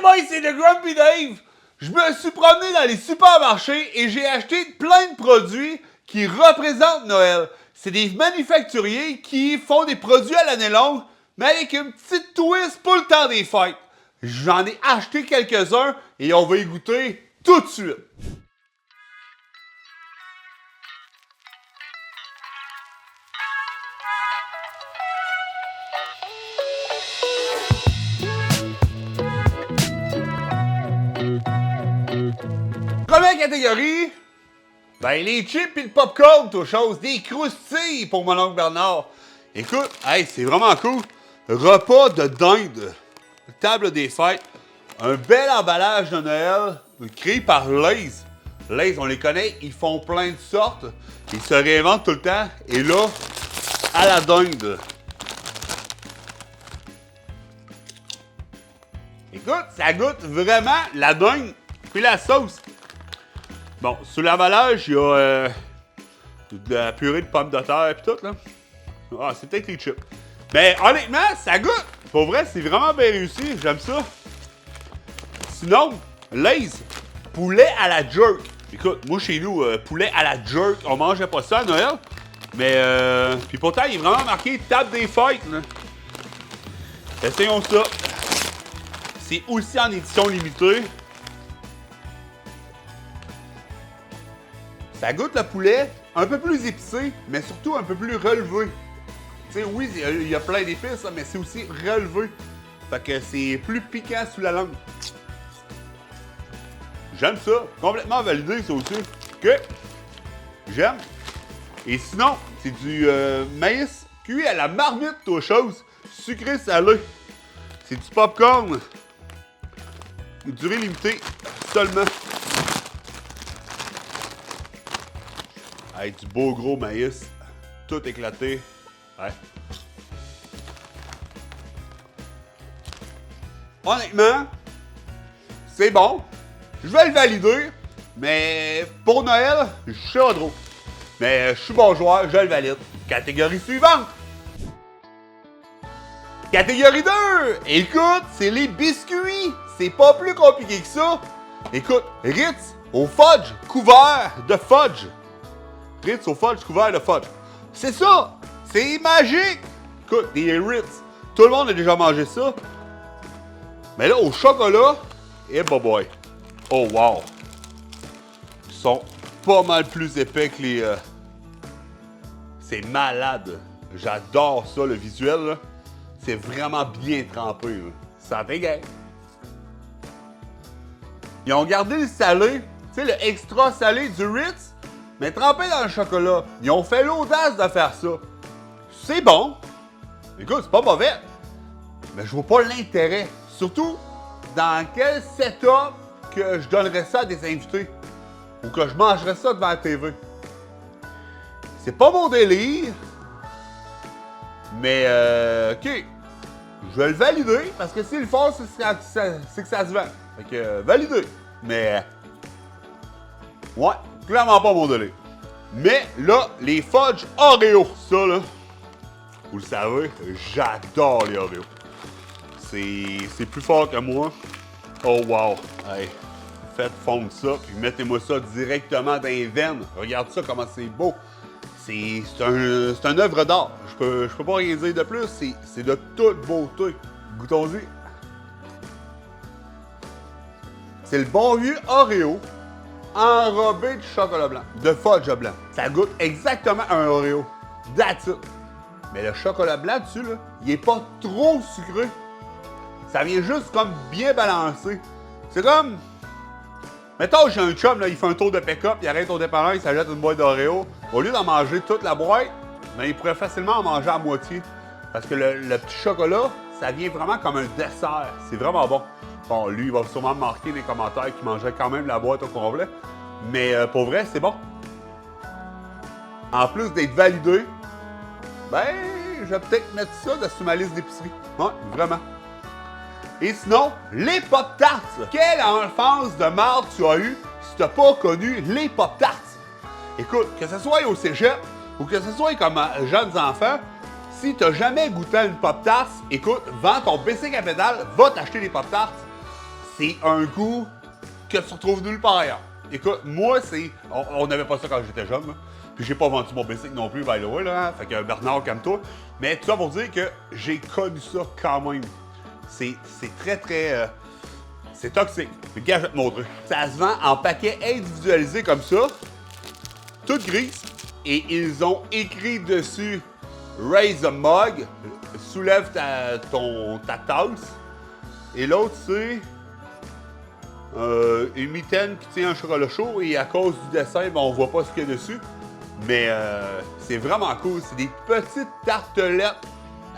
boys, c'est le Grumpy Dave! Je me suis promené dans les supermarchés et j'ai acheté plein de produits qui représentent Noël. C'est des manufacturiers qui font des produits à l'année longue, mais avec une petite twist pour le temps des fêtes. J'en ai acheté quelques-uns et on va y goûter tout de suite. Première catégorie, ben les chips et le popcorn, toute chose, des croustilles pour mon oncle Bernard. Écoute, hey, c'est vraiment cool. Repas de dinde, table des fêtes, un bel emballage de Noël créé par Lay's. Lay's, on les connaît, ils font plein de sortes, ils se réinventent tout le temps. Et là, à la dinde. Écoute, ça goûte vraiment la dinde puis la sauce. Bon, sous l'emballage, il y a de la purée de pommes de terre et tout, là. Ah, c'est peut-être les chips. Mais honnêtement, ça goûte! Pour vrai, c'est vraiment bien réussi. J'aime ça. Sinon, Lay's, poulet à la jerk. Écoute, moi, chez nous, poulet à la jerk, on mangeait pas ça à Noël. Mais, puis pourtant, il est vraiment marqué table des fêtes, là. Essayons ça. C'est aussi en édition limitée. Ça goûte le poulet, un peu plus épicé, mais surtout un peu plus relevé. Tu sais, oui, il y a plein d'épices, mais c'est aussi relevé. Fait que c'est plus piquant sous la langue. J'aime ça. Complètement validé, ça aussi. Que j'aime. Et sinon, c'est du maïs cuit à la marmite, aux choses. Sucré salé. C'est du popcorn. Durée limitée seulement. Avec du beau gros maïs, tout éclaté. Ouais. Honnêtement, c'est bon. Je vais le valider, mais pour Noël, je sais pas trop. Mais je suis bon joueur, je le valide. Catégorie suivante. Catégorie 2. Écoute, c'est les biscuits. C'est pas plus compliqué que ça. Écoute, Ritz au fudge couvert de fudge. Ritz au fudge couvert de fudge. C'est ça! C'est magique! Écoute, des Ritz, tout le monde a déjà mangé ça. Mais là, au chocolat, et boy. Oh wow! Ils sont pas mal plus épais que les... C'est malade! J'adore ça, le visuel, là. C'est vraiment bien trempé, là. Ça dégaine. Ils ont gardé le salé, tu sais, le extra salé du Ritz, mais trempé dans le chocolat. Ils ont fait l'audace de faire ça. C'est bon. Écoute, c'est pas mauvais. Mais je vois pas l'intérêt. Surtout, dans quel setup que je donnerais ça à des invités. Ou que je mangerais ça devant la TV. C'est pas mon délire. Mais, OK. Je vais le valider, parce que s'ils le font, c'est que ça se vend. Fait que, valider. Mais, ouais. Clairement pas mon délire. Mais là, les fudge Oreo, ça là, vous le savez, j'adore les Oreo. C'est plus fort que moi. Oh wow! Hey, faites fondre ça, puis mettez-moi ça directement dans les veines. Regarde ça, comment c'est beau. C'est un œuvre d'art. Je peux pas rien dire de plus. C'est de toute beauté. Goûtons-y. C'est le bon vieux Oreo enrobé de chocolat blanc, de fudge blanc. Ça goûte exactement un Oreo. That's it. Mais le chocolat blanc dessus, là, il est pas trop sucré. Ça vient juste comme bien balancé. C'est comme... Mettons, j'ai un chum, là, il fait un tour de pick-up, il arrête au dépanneur, il s'achète une boîte d'Oreo. Au lieu d'en manger toute la boîte, ben, il pourrait facilement en manger à moitié. Parce que le petit chocolat, ça vient vraiment comme un dessert. C'est vraiment bon. Bon, lui, il va sûrement me marquer dans les commentaires qu'il mangeait quand même la boîte au complet. Mais pour vrai, c'est bon. En plus d'être validé, ben, je vais peut-être mettre ça sur ma liste d'épicerie. Ouais, vraiment. Et sinon, les Pop-Tarts. Quelle enfance de marde tu as eu si tu n'as pas connu les Pop-Tarts? Écoute, que ce soit au cégep ou que ce soit comme jeunes enfants, si tu n'as jamais goûté à une Pop-Tarts, écoute, vends ton bicycle à pédale, va t'acheter des Pop-Tarts. c'est un goût que tu retrouves nulle part ailleurs. Écoute, moi, c'est... On n'avait pas ça quand j'étais jeune, là. Puis j'ai pas vendu mon basic non plus, by the way, là. Fait que Bernard, calme-toi. Mais tout ça pour dire que j'ai connu ça quand même. C'est très, très... c'est toxique. Mais gars, je vais te montrer. Ça se vend en paquets individualisés comme ça. Toute grise. Et ils ont écrit dessus « Raise a mug », soulève ta tasse. Et l'autre, c'est une mitaine qui tient un chocolat chaud. Et à cause du dessin, ben, on voit pas ce qu'il y a dessus. Mais c'est vraiment cool. C'est des petites tartelettes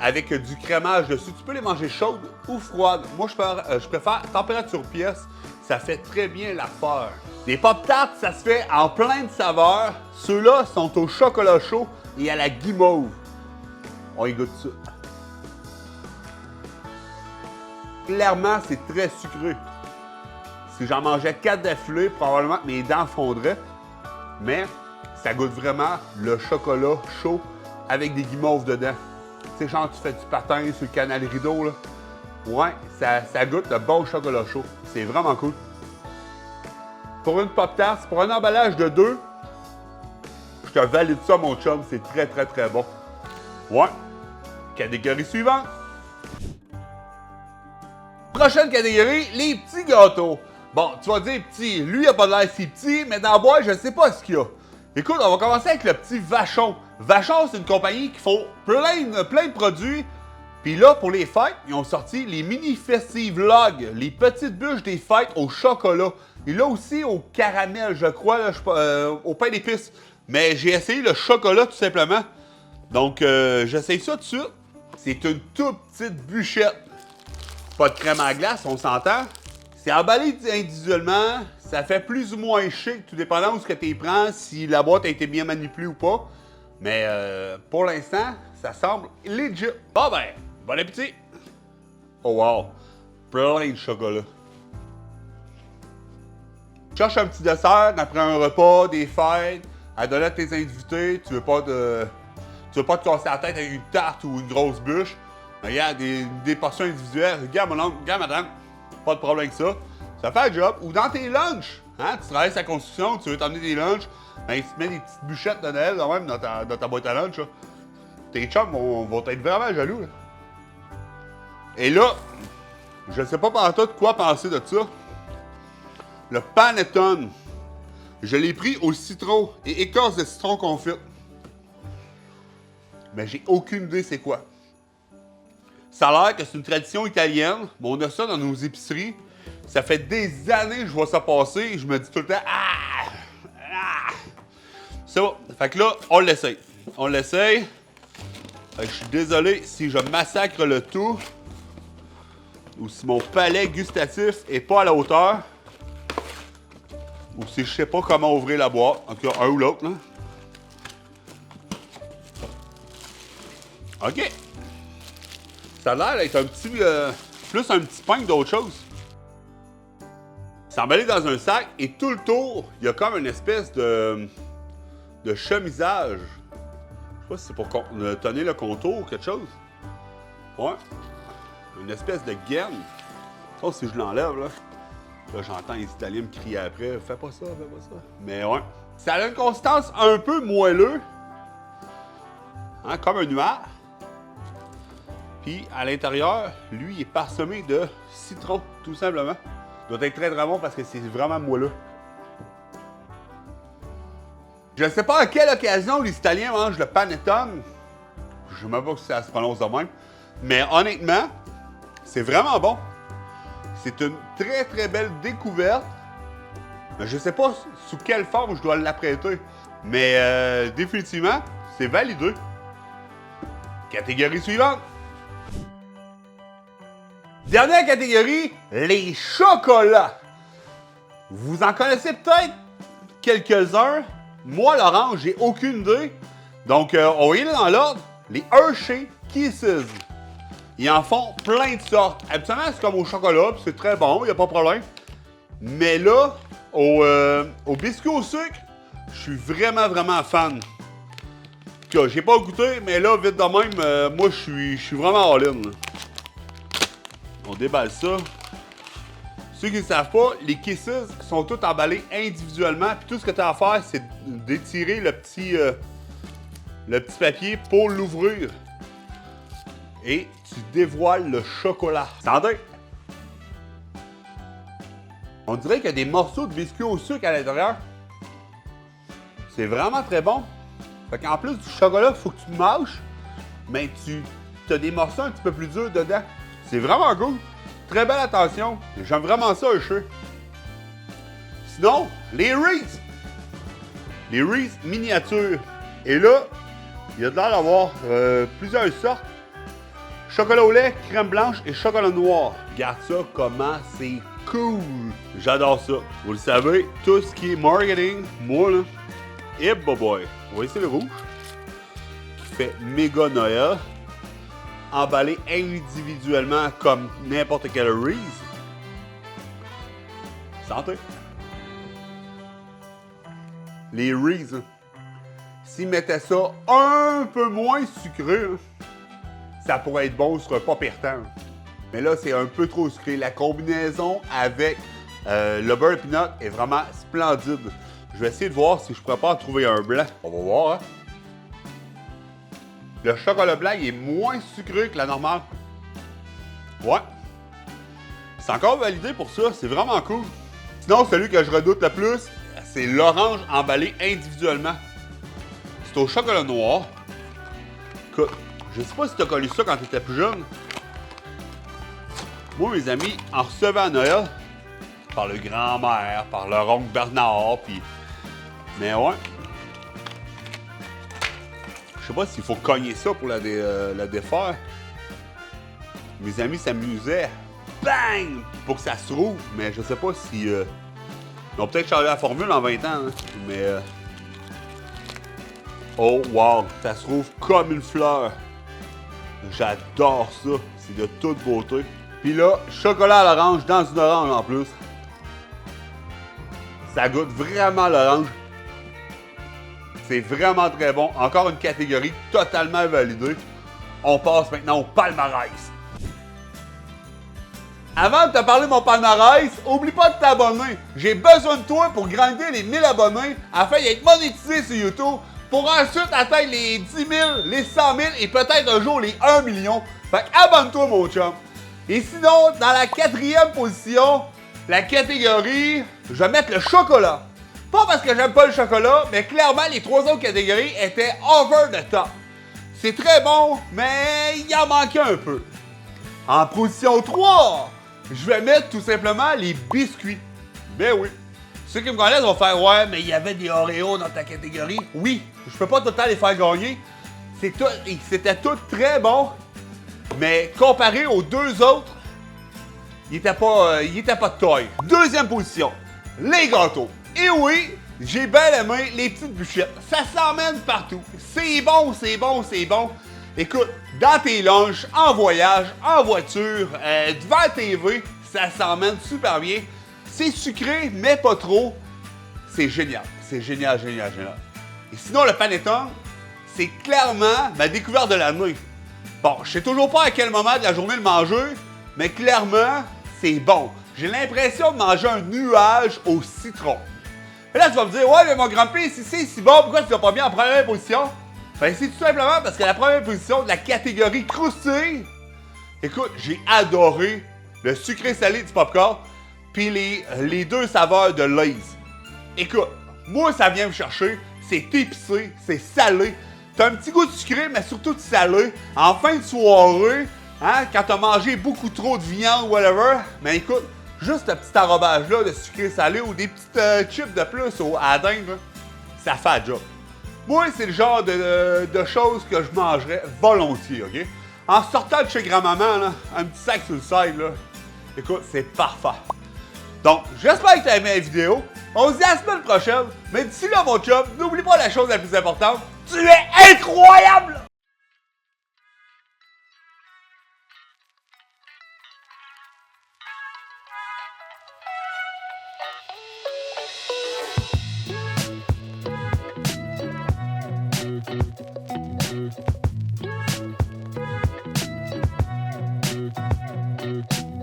avec du crémage dessus. Tu peux les manger chaudes ou froides. Moi, je préfère température pièce. Ça fait très bien l'affaire. Les Pop-Tarts, ça se fait en plein de saveurs. Ceux-là sont au chocolat chaud et à la guimauve. On y goûte ça. Clairement, c'est très sucré. Si j'en mangeais 4 d'affilée, probablement que mes dents fondraient. Mais ça goûte vraiment le chocolat chaud avec des guimauves dedans. Tu sais, genre, tu fais du patin sur le canal rideau, là. Ouais, ça goûte le bon chocolat chaud. C'est vraiment cool. Pour une Pop-Tart, pour un emballage de 2, je te valide ça, mon chum. C'est très, très, très bon. Ouais. Catégorie suivante. Prochaine catégorie, les petits gâteaux. Bon, tu vas dire petit. Lui, il a pas l'air si petit, mais dans la boîte, je ne sais pas ce qu'il y a. Écoute, on va commencer avec le petit Vachon. Vachon, c'est une compagnie qui font plein de produits. Puis là, pour les fêtes, ils ont sorti les mini festive log, les petites bûches des fêtes au chocolat. Et là aussi au caramel, je crois, là, au pain d'épices. Mais j'ai essayé le chocolat tout simplement. Donc, j'essaye ça tout de suite. C'est une toute petite bûchette. Pas de crème à glace, on s'entend. C'est emballé individuellement. Ça fait plus ou moins chic, tout dépendant de ce que tu prends, si la boîte a été bien manipulée ou pas. Mais pour l'instant, ça semble legit. Bon ben, bon appétit! Oh wow! Plein de chocolat. Cherche un petit dessert après un repas, des fêtes, à donner à tes invités. Tu veux pas te casser la tête avec une tarte ou une grosse bûche. Regarde, des portions individuelles. Regarde mon oncle, regarde madame. Pas de problème avec ça. Ça fait le job. Ou dans tes lunchs. Hein? Tu travailles sa construction, tu veux t'emmener des lunchs. Ben, tu te mets des petites bûchettes de Noël quand même dans ta boîte à lunch. Là. Tes chums vont être vraiment jaloux. Là. Et là, je ne sais pas par tout quoi penser de ça. Le panettone. Je l'ai pris au citron et écorce de citron confite. Mais j'ai aucune idée c'est quoi. Ça a l'air que c'est une tradition italienne. Mais on a ça dans nos épiceries. Ça fait des années que je vois ça passer et je me dis tout le temps « Ah! Ah! » C'est bon. Fait que là, on l'essaye. On l'essaye. Je suis désolé si je massacre le tout ou si mon palais gustatif est pas à la hauteur ou si je sais pas comment ouvrir la boîte. En tout cas, un ou l'autre. OK. Ça a l'air d'être un petit... plus un petit pain que d'autre chose. C'est emballé dans un sac et tout le tour, il y a comme une espèce de chemisage. Je sais pas si c'est pour tenir le contour ou quelque chose. Ouais. Une espèce de gaine. Ça, si je l'enlève, là j'entends les Italiens me crier après. Fais pas ça, fais pas ça. Mais ouais. Ça a une consistance un peu moelleux. Hein, comme un nuage. Puis à l'intérieur, lui, il est parsemé de citron, tout simplement. Il doit être très très bon parce que c'est vraiment moelleux. Je ne sais pas à quelle occasion les Italiens mangent le panettone. Je ne sais même pas si ça se prononce de même. Mais honnêtement, c'est vraiment bon. C'est une très très belle découverte. Je ne sais pas sous quelle forme je dois l'apprêter. Mais définitivement, c'est validé. Catégorie suivante. Dernière catégorie, les chocolats. Vous en connaissez peut-être quelques-uns. Moi, l'orange, j'ai aucune idée. Donc, on va y aller dans l'ordre. Les Hershey Kisses. Ils en font plein de sortes. Habituellement, c'est comme au chocolat, puis c'est très bon, il n'y a pas de problème. Mais là, au biscuit au sucre, je suis vraiment, vraiment fan. J'ai pas goûté, mais là, vite de même, moi, je suis vraiment all-in. On déballe ça. Ceux qui ne savent pas, les Kisses sont tous emballés individuellement. Puis tout ce que tu as à faire, c'est d'étirer le petit papier pour l'ouvrir. Et tu dévoiles le chocolat. Santé! On dirait qu'il y a des morceaux de biscuits au sucre à l'intérieur. C'est vraiment très bon. Fait qu'en plus du chocolat, il faut que tu mâches, mais tu as des morceaux un petit peu plus durs dedans. C'est vraiment cool. Très belle attention. J'aime vraiment ça, un cheveu. Sinon, les Reese. Les Reese miniatures. Et là, il y a de l'air d'avoir plusieurs sortes. Chocolat au lait, crème blanche et chocolat noir. Regarde ça, comment c'est cool. J'adore ça. Vous le savez, tout ce qui est marketing, moi là, et boy. On va essayer le rouge. Qui fait méga Noël. Emballé individuellement comme n'importe quel Reese. Santé. Les Reese, s'ils mettaient ça un peu moins sucré, ça pourrait être bon, ce serait pas pertant. Mais là, c'est un peu trop sucré. La combinaison avec le beurre de peanut est vraiment splendide. Je vais essayer de voir si je pourrais pas en trouver un blanc. On va voir, hein? Le chocolat blanc, il est moins sucré que la normale. Ouais. C'est encore validé pour ça, c'est vraiment cool. Sinon, celui que je redoute le plus, c'est l'orange emballé individuellement. C'est au chocolat noir. Écoute, je sais pas si tu as connu ça quand tu étais plus jeune. Moi, mes amis, en recevaient à Noël, par le grand-mère, par leur oncle Bernard, puis... Mais ouais. Je sais pas s'il faut cogner ça pour la défaire. Mes amis s'amusaient. Bang! Pour que ça se rouvre, mais je sais pas si... Ils ont peut-être changé la formule en 20 ans, hein, mais... Oh, wow! Ça se rouvre comme une fleur. J'adore ça. C'est de toute beauté. Puis là, chocolat à l'orange dans une orange en plus. Ça goûte vraiment l'orange. C'est vraiment très bon. Encore une catégorie totalement validée. On passe maintenant au palmarès. Avant de te parler de mon palmarès, oublie pas de t'abonner. J'ai besoin de toi pour grandir les 1000 abonnés afin d'être monétisé sur YouTube pour ensuite atteindre les 10 000, les 100 000 et peut-être un jour les 1 million. Fait qu'abonne-toi, mon chum. Et sinon, dans la 4e position, la catégorie, je vais mettre le chocolat. Pas parce que j'aime pas le chocolat, mais clairement, les 3 autres catégories étaient over the top. C'est très bon, mais il en manquait un peu. En position 3, je vais mettre tout simplement les biscuits. Ben oui. Ceux qui me connaissent vont faire « Ouais, mais il y avait des Oreos dans ta catégorie. » Oui, je peux pas tout le temps les faire gagner. C'était tout très bon, mais comparé aux 2 autres, il était pas de taille. 2e position, les gâteaux. Et oui, j'ai bien aimé les petites bûchettes. Ça s'emmène partout. C'est bon, c'est bon, c'est bon. Écoute, dans tes lunchs, en voyage, en voiture, devant la TV, ça s'emmène super bien. C'est sucré, mais pas trop. C'est génial. C'est génial, génial, génial. Et sinon, le panettone, c'est clairement ma découverte de l'année. Bon, je sais toujours pas à quel moment de la journée le manger, mais clairement, c'est bon. J'ai l'impression de manger un nuage au citron. Et là, tu vas me dire, ouais, mais mon grand-père, si c'est si bon, pourquoi tu l'as pas mis en première position? Ben, c'est tout simplement parce que la première position de la catégorie croustille, écoute, j'ai adoré le sucré salé du popcorn, puis les 2 saveurs de Lay's. Écoute, moi, ça vient me chercher, c'est épicé, c'est salé. T'as un petit goût de sucré, mais surtout de salé. En fin de soirée, hein, quand t'as mangé beaucoup trop de viande ou whatever, ben écoute, juste ce petit enrobage-là de sucré salé ou des petites chips de plus à la dinde, là, ça fait le job. Moi, c'est le genre de choses que je mangerais volontiers, OK? En sortant de chez grand-maman, là, un petit sac sur le side, là, écoute, c'est parfait. Donc, j'espère que tu as aimé la vidéo. On se dit à la semaine prochaine. Mais d'ici là, mon chum, n'oublie pas la chose la plus importante. Tu es incroyable!